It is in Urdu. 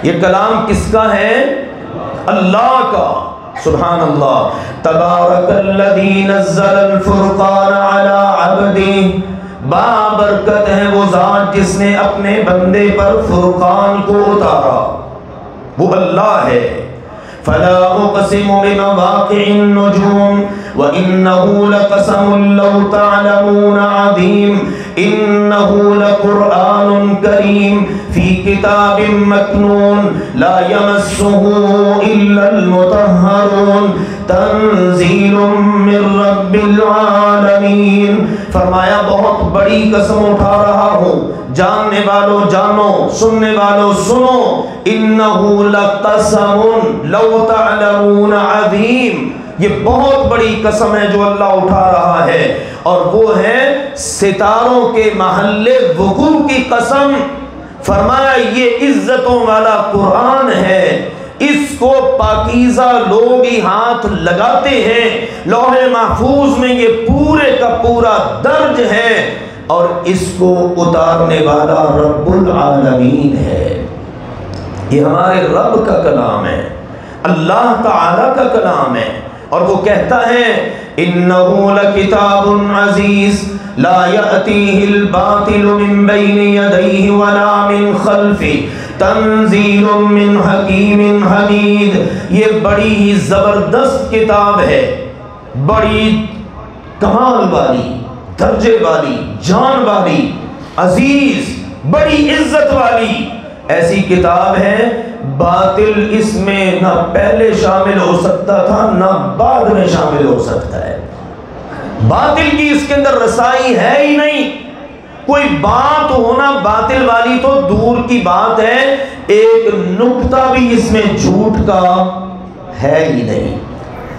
یہ کلام کس کا ہے؟ اللہ کا. سبحان اللہ. تبارک الذی نزل الفرقان علی عبدہ، بابرکت ہے وہ ذات جس نے اپنے بندے پر فرقان کو اتارا، وہ اللہ ہے. فلا اقسم بمواقع النجوم وانه لقسم لو تعلمون عظیم انه لقرآن کریم فی کتاب مکنون لا یمسه الا المطہرون تنزیل من رب العالمین. فرمایا بہت بڑی قسم اٹھا رہا ہوں، جاننے والوں جانو، سننے والوں سنو، انہو لقسم لو تعلمون عظیم، یہ بہت بڑی قسم ہے جو اللہ اٹھا رہا ہے، اور وہ ہے ستاروں کے محل وقوع کی قسم. فرمایا یہ عزتوں والا قرآن ہے، اس کو پاکیزہ لوگ ہی ہاتھ لگاتے ہیں، لوح محفوظ میں یہ پورے کا پورا درج ہے، اور اس کو اتارنے والا رب العالمین ہے. یہ ہمارے رب کا کلام ہے، اللہ تعالی کا کلام ہے، اور وہ کہتا ہے انہ لکتاب عزیز لا یأتیہ الباطل من بین یدیہ ولا من خلفہ تنزیل من حکیم حمید. یہ بڑی ہی زبردست کتاب ہے، بڑی کمال والی، درجے والی، جان والی، عزیز، بڑی عزت والی ایسی کتاب ہے. باطل اس میں نہ پہلے شامل ہو سکتا تھا نہ بعد میں شامل ہو سکتا ہے. باطل کی اس کے اندر رسائی ہے ہی نہیں. کوئی بات ہونا باطل والی تو دور کی بات ہے، ایک نقطہ بھی اس میں جھوٹ کا ہے ہی نہیں.